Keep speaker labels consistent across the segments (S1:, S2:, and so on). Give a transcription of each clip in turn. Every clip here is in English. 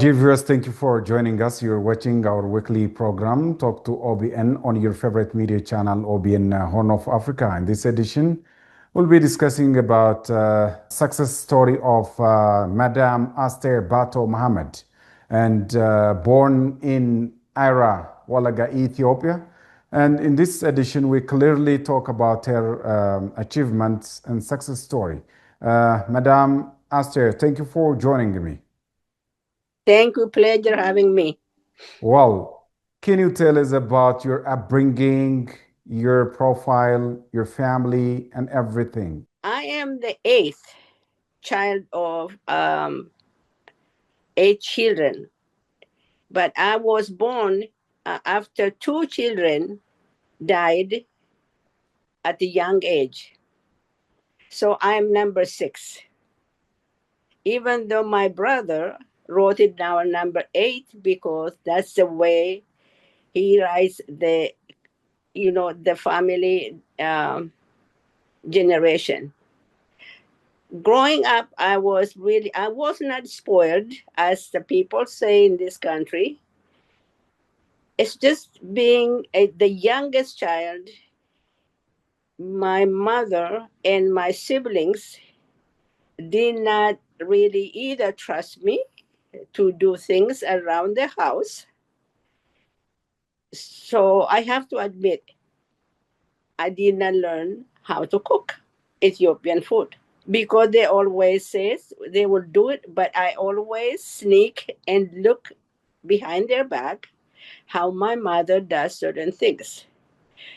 S1: Dear viewers, thank you for joining us. You're watching our weekly program, Talk to OBN, on your favorite media channel, OBN Horn of Africa. In this edition, we'll be discussing about success story of Madam Aster Bato Mohammed, and born in Ira, Walaga, Ethiopia. And in this edition, we clearly talk about her achievements and success story. Madam Aster, thank you for joining me.
S2: Thank you. Pleasure having me.
S1: Well, can you tell us about your upbringing, your profile, your family, and everything?
S2: I am the eighth child of 8 children, but I was born after 2 children died at a young age. So I'm number 6. Even though my brother wrote it down number 8 because that's the way he writes the family generation. Growing up, I was not spoiled, as the people say in this country. It's just being the youngest child. My mother and my siblings did not really either trust me to do things around the house. So I have to admit, I did not learn how to cook Ethiopian food because they always says they will do it, but I always sneak and look behind their back how my mother does certain things.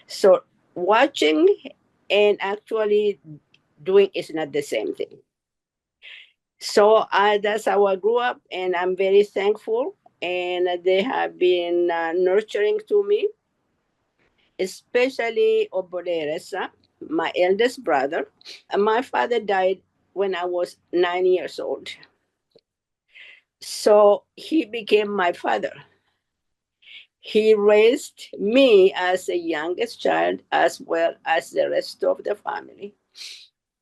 S2: So watching and actually doing is not the same thing. So that's how I grew up, and I'm very thankful. And they have been nurturing to me, especially Oboleresa, my eldest brother. My father died when I was 9 years old. So he became my father. He raised me as the youngest child as well as the rest of the family,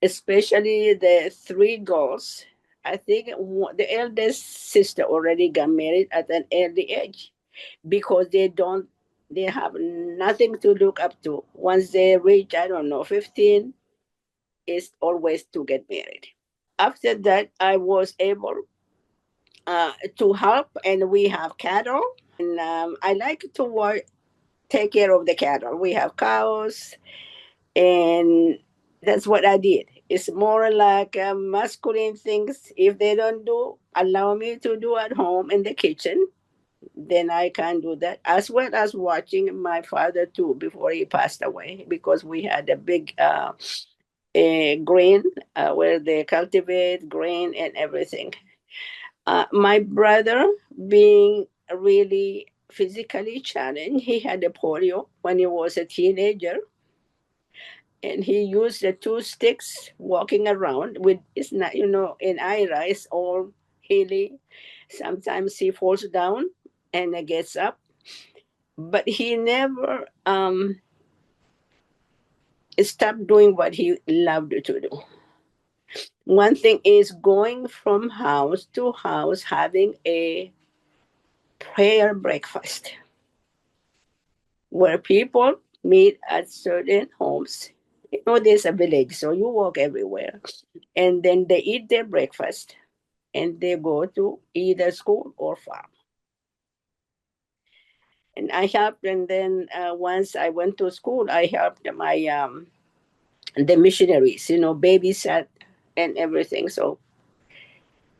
S2: especially the 3 girls. I think the eldest sister already got married at an early age because they have nothing to look up to. Once they reach, I don't know, 15, it's always to get married. After that, I was able to help, and we have cattle. And I like to take care of the cattle. We have cows, and that's what I did. It's more like masculine things. If they don't allow me to do at home in the kitchen, then I can do that, as well as watching my father too before he passed away, because we had a big grain where they cultivate grain and everything. My brother, being really physically challenged, he had a polio when he was a teenager, and he used the 2 sticks walking around with. It's not, in Ira, it's all hilly. Sometimes he falls down and gets up, but he never stopped doing what he loved to do. One thing is going from house to house, having a prayer breakfast where people meet at certain homes. There's a village, so you walk everywhere. And then they eat their breakfast and they go to either school or farm. And I helped, and then once I went to school, I helped the missionaries, babysat and everything. So,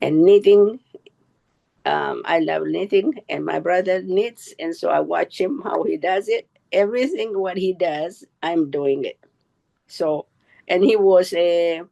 S2: and knitting, I love knitting, and my brother knits, and so I watch him how he does it. Everything what he does, I'm doing it. So, and he was a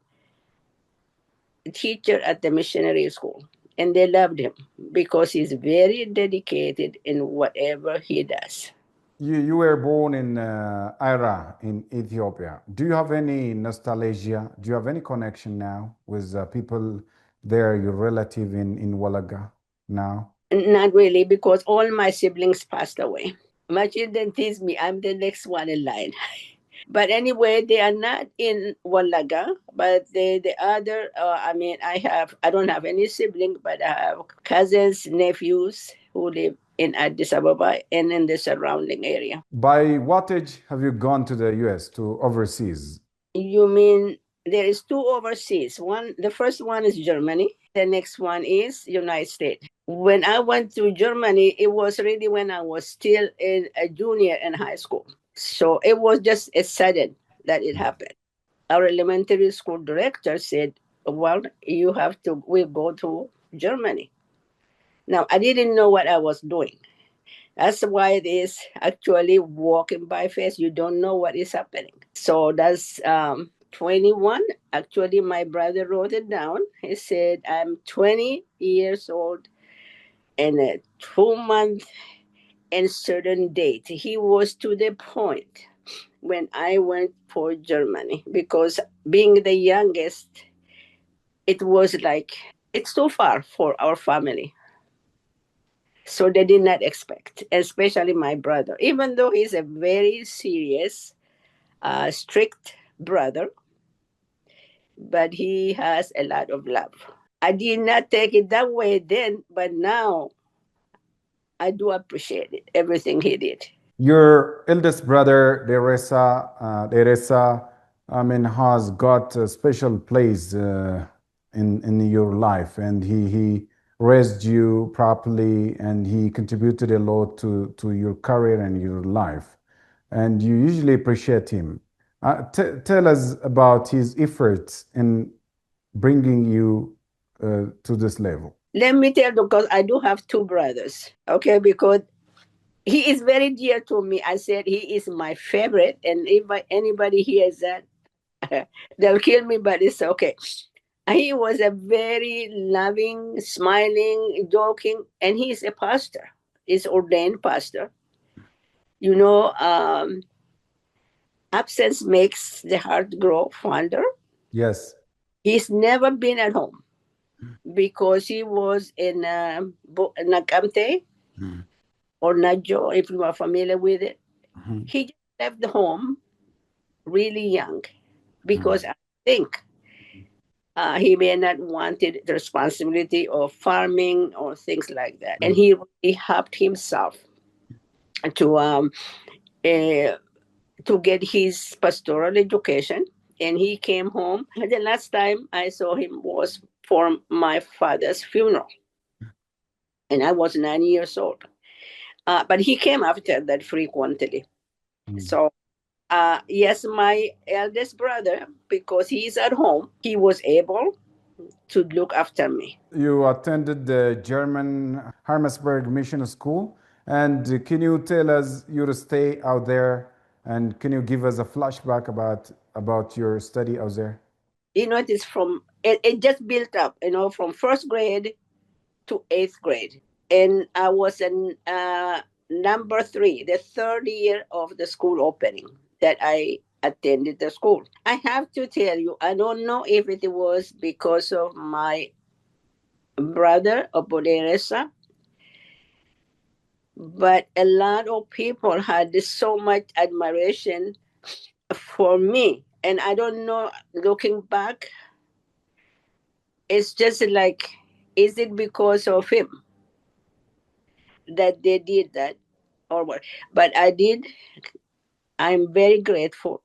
S2: teacher at the missionary school, and they loved him because he's very dedicated in whatever he does.
S1: You were born in Ira, in Ethiopia. Do you have any nostalgia? Do you have any connection now with people there, your relative in Walaga now?
S2: Not really, because all my siblings passed away. My children tease me I'm the next one in line. But anyway, they are not in Walaga, but the other, I don't have any sibling, but I have cousins, nephews who live in Addis Ababa and in the surrounding area.
S1: By what age have you gone to the US, to overseas?
S2: You mean there is two overseas? The first one is Germany. The next one is United States. When I went to Germany, it was really when I was still a junior in high school. So it was just a sudden that it happened. Our elementary school director said, well, we'll go to Germany. Now, I didn't know what I was doing. That's why it is actually walking by faith. You don't know what is happening. So that's 21. Actually, my brother wrote it down. He said, I'm 20 years old and a 2 month and certain date. He was to the point when I went for Germany because being the youngest, it was like, it's too far for our family. So they did not expect, especially my brother, even though he's a very serious, strict brother, but he has a lot of love. I did not take it that way then, but now I do appreciate it, everything he did.
S1: Your eldest brother, Dessa, has got a special place in your life, and he raised you properly, and he contributed a lot to your career and your life, and you usually appreciate him. Tell us about his efforts in bringing you to this level.
S2: Let me tell you, because I do have two brothers, okay, because he is very dear to me. I said he is my favorite, and if anybody hears that, they'll kill me, but it's okay. He was a very loving, smiling, joking, and he's a pastor. He's ordained pastor. You know, absence makes the heart grow fonder.
S1: Yes.
S2: He's never been at home because he was in Nakamte or Najo, if you are familiar with it. He just left the home really young because I think he may not wanted the responsibility of farming or things like that. And he really helped himself to get his pastoral education. And he came home. The last time I saw him was for my father's funeral, and I was 9 years old. But he came after that frequently. So yes, my eldest brother, because he's at home, he was able to look after me.
S1: You attended the German Hermesberg Mission School. And can you tell us your stay out there? And can you give us a flashback about your study out there?
S2: You know, it just built up, from first grade to eighth grade. And I was in number 3, the third year of the school opening that I attended the school. I have to tell you, I don't know if it was because of my brother, Dessa, but a lot of people had so much admiration for me. And I don't know, looking back, it's just like, is it because of him that they did that or what? But I'm very grateful.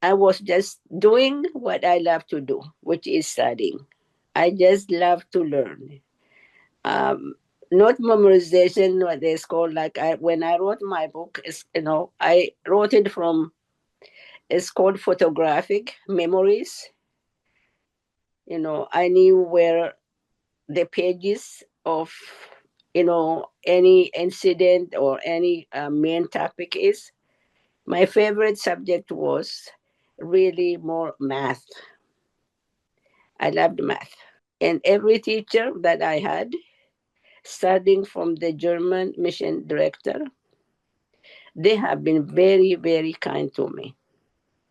S2: I was just doing what I love to do, which is studying. I just love to learn. Not memorization, what it's called. When I wrote my book, I wrote it from, it's called photographic memories. I knew where the pages of, any incident or any main topic is. My favorite subject was really more math. I loved math. And every teacher that I had, starting from the German mission director, they have been very, very kind to me,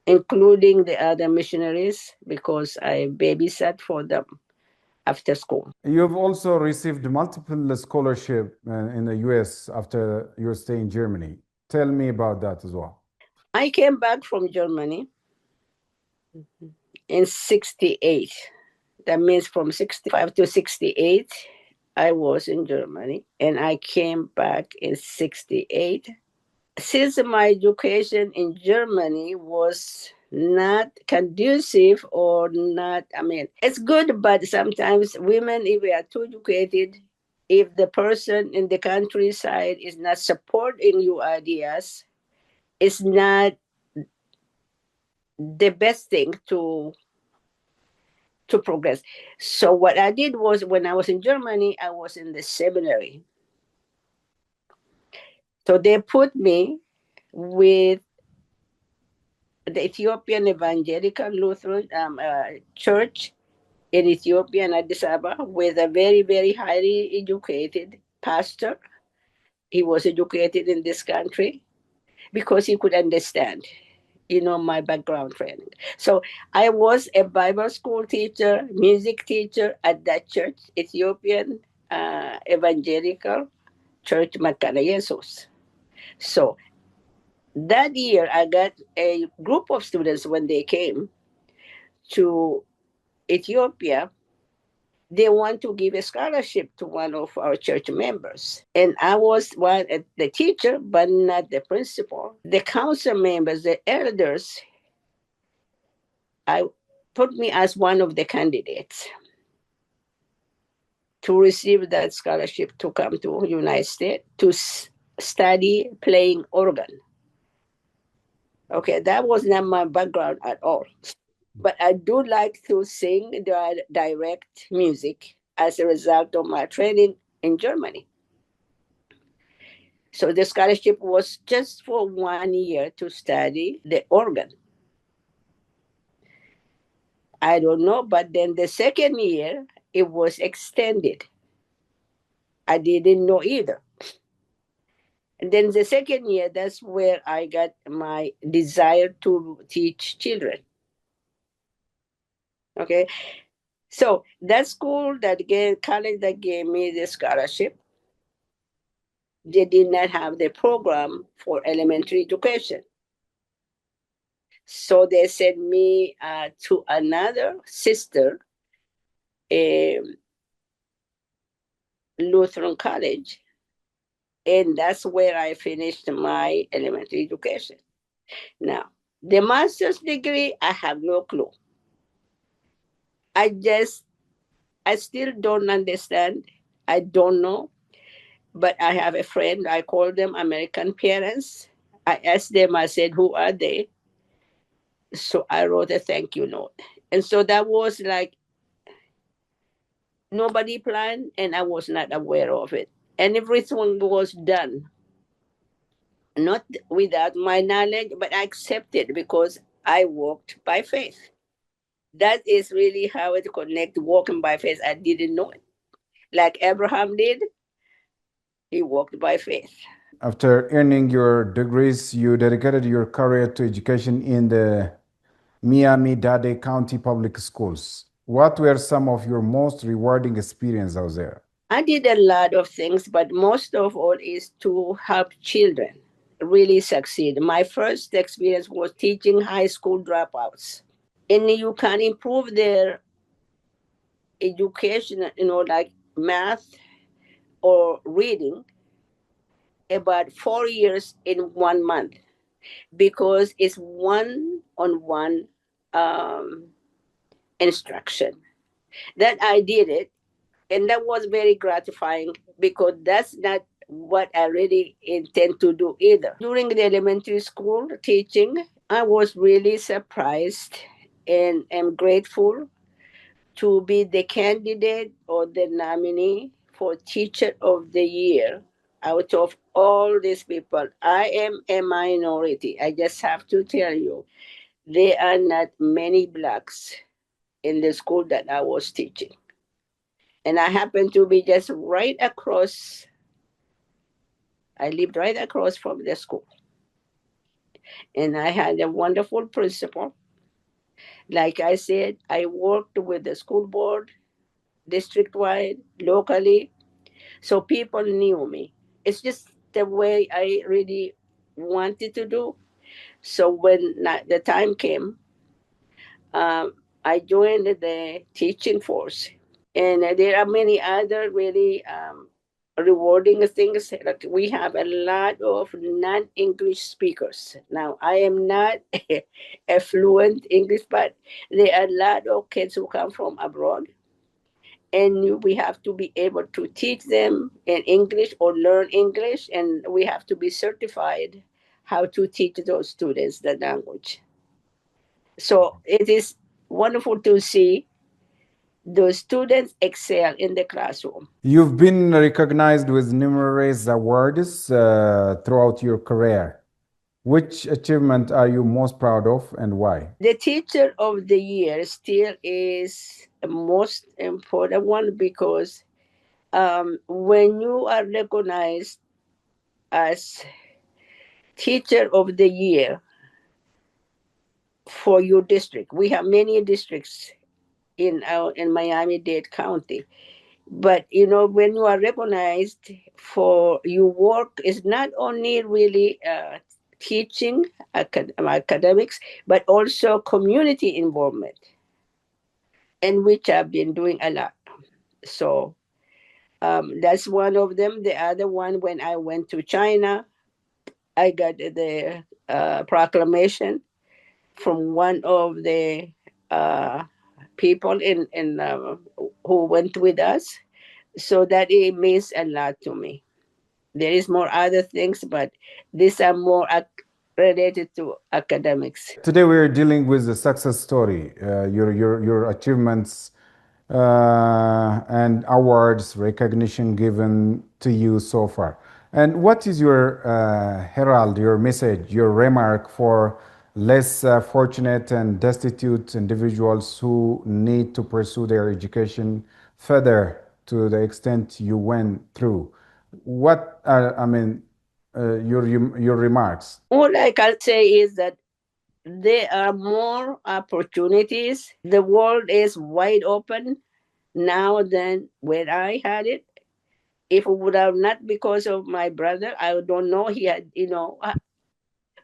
S2: including the other missionaries, because I babysat for them after school.
S1: You've also received multiple scholarship in the US after your stay in Germany. Tell me about that as well.
S2: I came back from Germany in 68. That means from 65 to 68, I was in Germany, and I came back in 68. Since my education in Germany was not conducive or not, I mean, it's good, but sometimes women, if we are too educated, if the person in the countryside is not supporting your ideas, it's not the best thing to progress. So what I did was, when I was in Germany, I was in the seminary. So they put me with the Ethiopian Evangelical Lutheran Church in Ethiopia and Addis Ababa, with a very, very highly educated pastor. He was educated in this country because he could understand, my background training. So I was a Bible school teacher, music teacher at that church, Ethiopian Evangelical Church Makana Jesus. So that year, I got a group of students when they came to Ethiopia. They want to give a scholarship to one of our church members. And I was the teacher, but not the principal. The council members, the elders, I put me as one of the candidates to receive that scholarship to come to United States to study playing organ. Okay, that was not my background at all. But I do like to sing direct music as a result of my training in Germany. So the scholarship was just for 1 year to study the organ. I don't know, but then the second year it was extended. I didn't know either. And then the second year, that's where I got my desire to teach children. Okay. So that college that gave me the scholarship, they did not have the program for elementary education. So they sent me to another sister, Lutheran college, and that's where I finished my elementary education. Now, the master's degree, I have no clue. I still don't understand. I don't know. But I have a friend, I call them American parents. I asked them, I said, who are they? So I wrote a thank you note. And so that was like nobody planned, and I was not aware of it. And everything was done, not without my knowledge, but I accepted because I walked by faith. That is really how it connect walking by faith. I didn't know it. Like Abraham did, he walked by faith.
S1: After earning your degrees, you dedicated your career to education in the Miami-Dade County Public Schools. What were some of your most rewarding experiences out there?
S2: I did a lot of things, but most of all is to help children really succeed. My first experience was teaching high school dropouts. And you can improve their education, like math or reading, about 4 years in 1 month, because it's one-on-one instruction. That I did it, and that was very gratifying because that's not what I really intend to do either. During the elementary school teaching, I was really surprised and am grateful to be the candidate or the nominee for Teacher of the Year out of all these people. I am a minority. I just have to tell you, there are not many blacks in the school that I was teaching. And I happened to be just right across, I lived right across from the school. And I had a wonderful principal. Like I said, I worked with the school board, district wide, locally. So people knew me. It's just the way I really wanted to do. So when the time came, I joined the teaching force. And there are many other really rewarding things. Like we have a lot of non-English speakers. Now, I am not a fluent English, but there are a lot of kids who come from abroad, and we have to be able to teach them in English or learn English, and we have to be certified how to teach those students the language. So it is wonderful to see the students excel in the classroom.
S1: You've been recognized with numerous awards throughout your career. Which achievement are you most proud of and why?
S2: The teacher of the year still is the most important one because when you are recognized as teacher of the year for your district, we have many districts in Miami-Dade County. But when you are recognized for your work, is not only really teaching academics, but also community involvement, and which I've been doing a lot. So that's one of them. The other one, when I went to China, I got the proclamation from one of the uh, people in who went with us. So that it means a lot to me. There is more other things, but these are more related to academics.
S1: Today we are dealing with the success story, your achievements and awards, recognition given to you so far. And what is your herald, your message, your remark for less fortunate and destitute individuals who need to pursue their education further to the extent you went through? What are, your remarks?
S2: All I can say is that there are more opportunities. The world is wide open now than when I had it. If it would have not because of my brother, I don't know he had.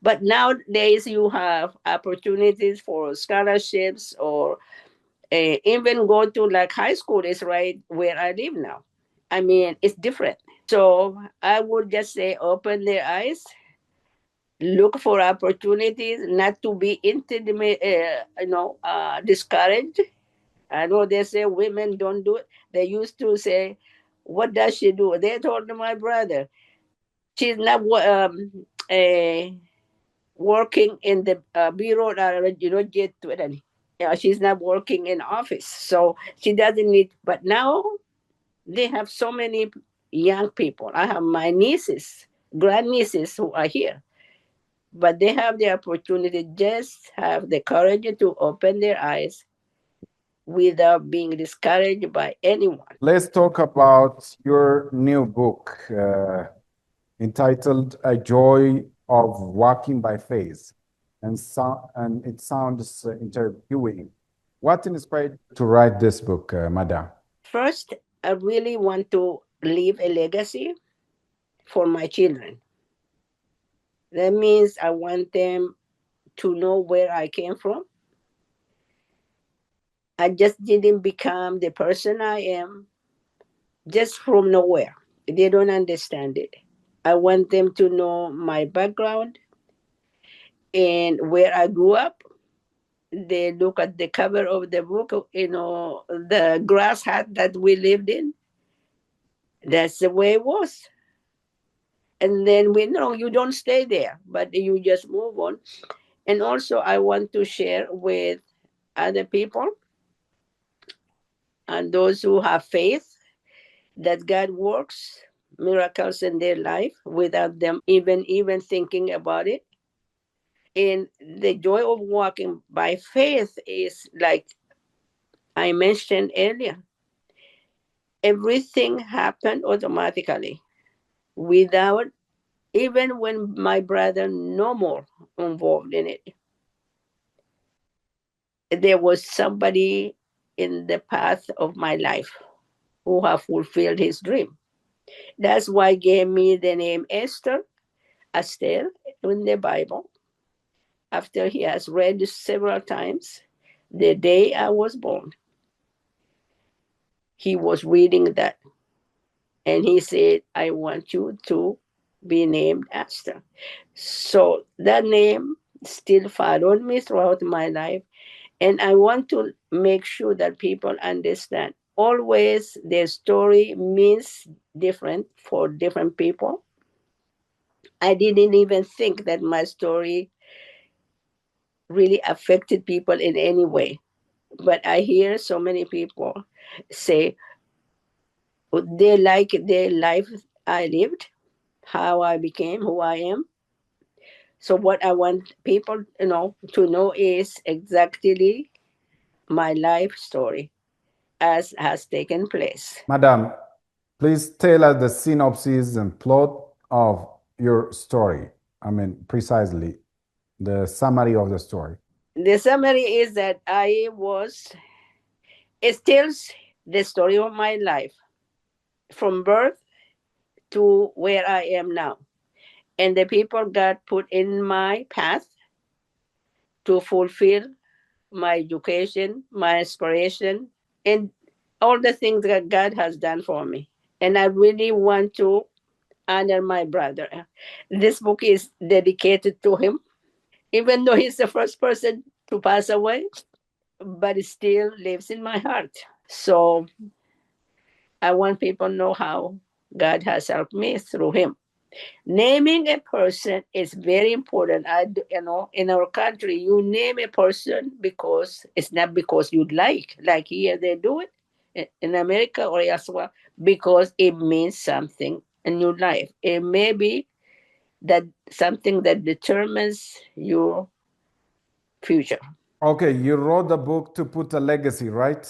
S2: But nowadays you have opportunities for scholarships or even go to like high school is right where I live now. I mean, it's different. So I would just say open their eyes, look for opportunities, not to be discouraged. I know they say women don't do it. They used to say, "What does she do?" They told my brother, "She's not working in the bureau, jet to it. Yeah, she's not working in office, so she doesn't need." But now they have so many young people. I have my nieces, grandnieces who are here, but they have the opportunity, just have the courage to open their eyes without being discouraged by anyone.
S1: Let's talk about your new book entitled A Joy of Walking by Faith. And it sounds interviewing. What inspired you to write this book, Madam?
S2: First, I really want to leave a legacy for my children. That means I want them to know where I came from. I just didn't become the person I am just from nowhere. They don't understand it. I want them to know my background and where I grew up. They look at the cover of the book, the grass hut that we lived in. That's the way it was. And then we know you don't stay there, but you just move on. And also, I want to share with other people and those who have faith that God works miracles in their life without them even thinking about it. And the joy of walking by faith is like I mentioned earlier. Everything happened automatically without even when my brother no more involved in it. There was somebody in the path of my life who have fulfilled his dream. That's why gave me the name Esther, Aster in the Bible. after he has read it several times, the day I was born, he was reading that. And he said, I want you to be named Aster. So that name still followed me throughout my life. And I want to make sure that people understand always their story means different for different people. I didn't even think that my story really affected people in any way. But I hear so many people say they like the life I lived, how I became who I am. So what I want people, to know is exactly my life story as has taken place.
S1: Madam, please tell us the synopsis and plot of your story. I mean, precisely the summary of the story.
S2: The summary is that it tells the story of my life from birth to where I am now. And the people God put in my path to fulfill my education, my aspiration, and all the things that God has done for me. And I really want to honor my brother. This book is dedicated to him, even though he's the first person to pass away, but it still lives in my heart. So I want people to know how God has helped me through him. Naming a person is very important. In our country, you name a person because it's not because you'd like here they do it in America or elsewhere, because it means something in your life. It may be that something that determines your future.
S1: Okay, you wrote the book to put a legacy, right?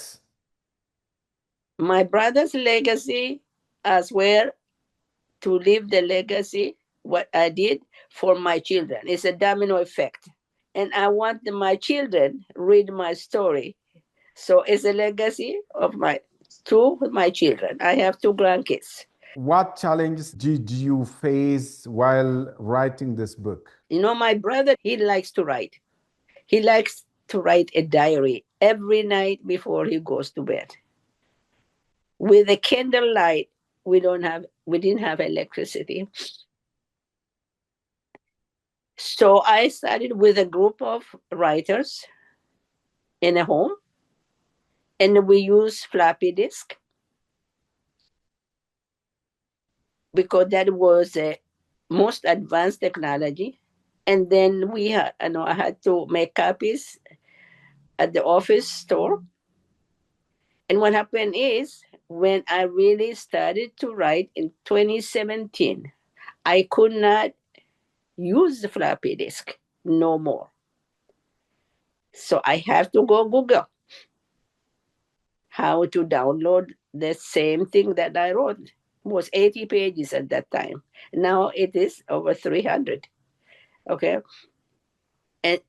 S2: My brother's legacy as well, to leave the legacy, what I did for my children. It's a domino effect. And I want my children read my story. So it's a legacy of my children. I have two grandkids.
S1: What challenges did you face while writing this book?
S2: My brother, he likes to write. He likes to write a diary every night before he goes to bed. With a candlelight, we didn't have electricity. So I started with a group of writers in a home, and we use floppy disk because that was the most advanced technology. And then I had to make copies at the office store. And what happened is, when I really started to write in 2017, I could not use the floppy disk no more. So I have to go Google how to download the same thing that I wrote. It was 80 pages at that time. Now it is over 300. Okay. And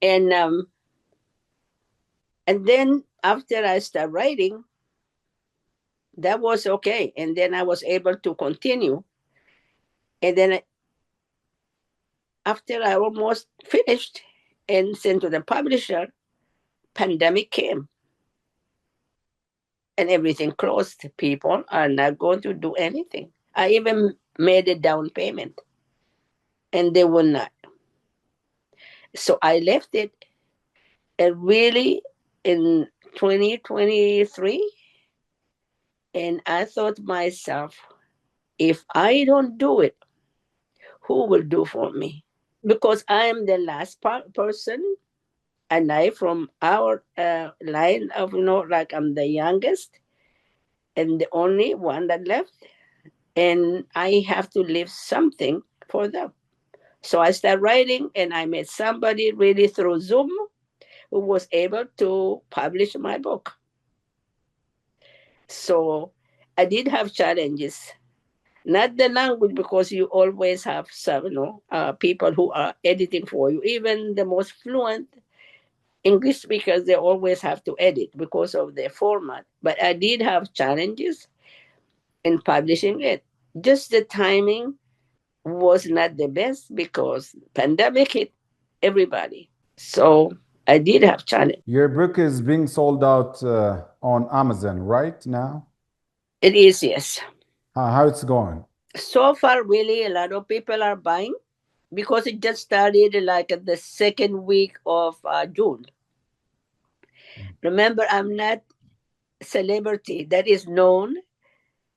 S2: then after I started writing, that was okay. And then I was able to continue. And then after I almost finished and sent to the publisher, pandemic came and everything closed. People are not going to do anything. I even made a down payment and they would not. So I left it, and really in 2023, and I thought myself, if I don't do it, who will do for me? Because I am the last person, and I from our line of, like I'm the youngest and the only one that left, and I have to leave something for them. So I started writing, and I met somebody really through Zoom who was able to publish my book. So I did have challenges. Not the language, because you always have some, people who are editing for you. Even the most fluent English speakers, they always have to edit because of their format. But I did have challenges in publishing it. Just the timing was not the best because pandemic hit everybody. So I did have challenge.
S1: Your book is being sold out on Amazon right now.
S2: It is, yes.
S1: How it's going?
S2: So far, really, a lot of people are buying because it just started like at the second week of June. Remember, I'm not celebrity that is known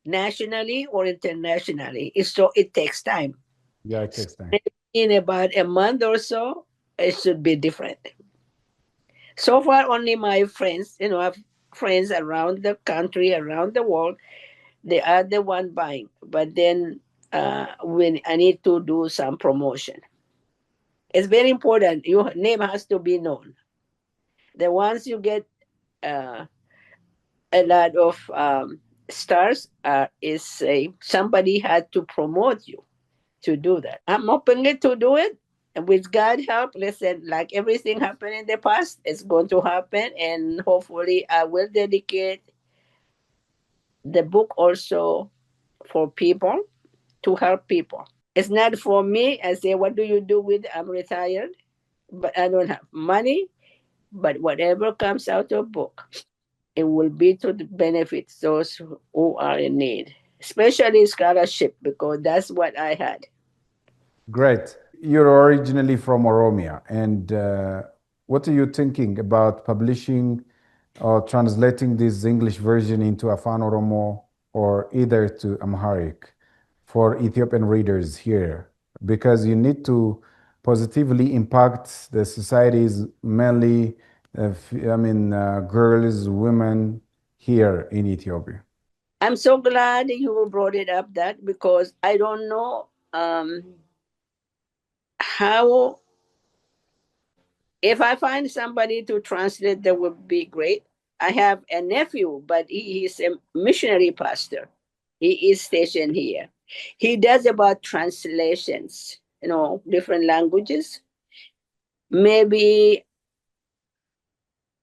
S2: nationally or internationally. So it takes time.
S1: Yeah, it
S2: So
S1: takes time.
S2: in about a month or so, it should be different. So far, only my friends, I have friends around the country, around the world, they are the one buying. But then when I need to do some promotion, it's very important. Your name has to be known. The ones you get uh, a lot of stars is somebody had to promote you to do that. I'm openly to do it. And with God help, listen, like everything happened in the past, it's going to happen. And hopefully I will dedicate the book also for people, to help people. It's not for me. I say, what do you do with it? I'm retired, but I don't have money. But whatever comes out of book, it will be to the benefit those who are in need, especially scholarship, because that's what I had.
S1: Great. You're originally from Oromia, and what are you thinking about publishing or translating this English version into Afan Oromo or either to Amharic for Ethiopian readers here? Because you need to positively impact the societies, mainly, girls, women here in Ethiopia.
S2: I'm so glad you brought it up that because I don't know how. If I find somebody to translate, that would be great. I have a nephew, but he is a missionary pastor. He is stationed here. He does about translations, different languages. Maybe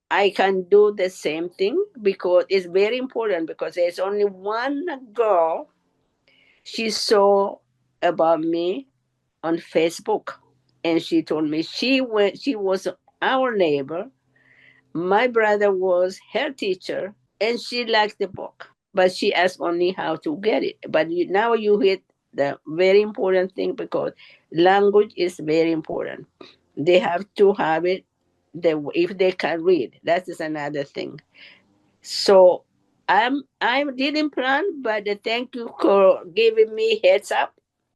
S2: I can do the same thing because it's very important because there's only one girl she saw about me on Facebook, and she told me she was our neighbor. My brother was her teacher, and she liked the book, but she asked only how to get it. But now you hit the very important thing because language is very important. They have to have it. If they can read, that is another thing. So I didn't plan, but thank you for giving me heads up.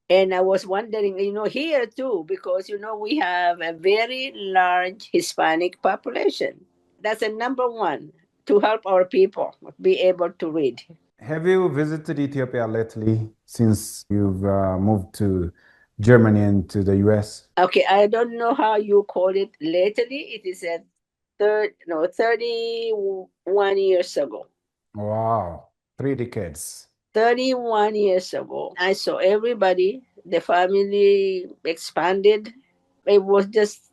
S2: And I was wondering, here too, because we have a very large Hispanic population. That's a number one to help our people be able to read.
S1: Have you visited Ethiopia lately since you've moved to Germany and to the US?
S2: Okay, I don't know how you call it lately. It is a 31 years ago.
S1: Wow, 3 decades.
S2: 31 years ago. I saw everybody, the family expanded. It was just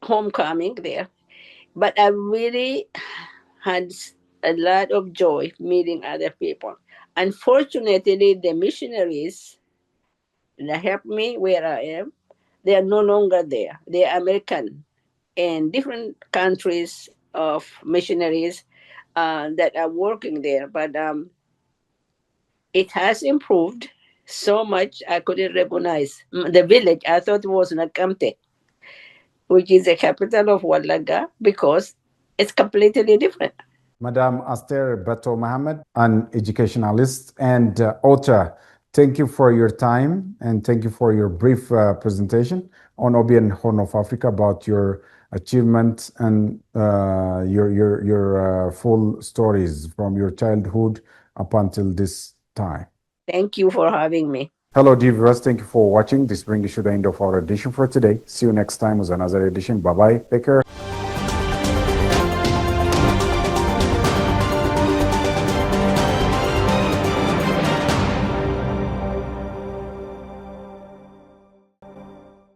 S2: homecoming there. But I really had a lot of joy meeting other people. Unfortunately, the missionaries that helped me where I am, they are no longer there. They are American and different countries of missionaries that are working there. But it has improved so much I couldn't recognize the village. I thought it was Nakamte, which is the capital of Walaga, because it's completely different.
S1: Madam Aster Bato Mohammed, an educationalist and author. Thank you for your time and thank you for your brief presentation on OBN Horn of Africa about your achievement and your full stories from your childhood up until this time.
S2: Thank you for having me.
S1: Hello, dear viewers. Thank you for watching. This brings you to the end of our edition for today. See you next time with another edition. Bye bye. Take care.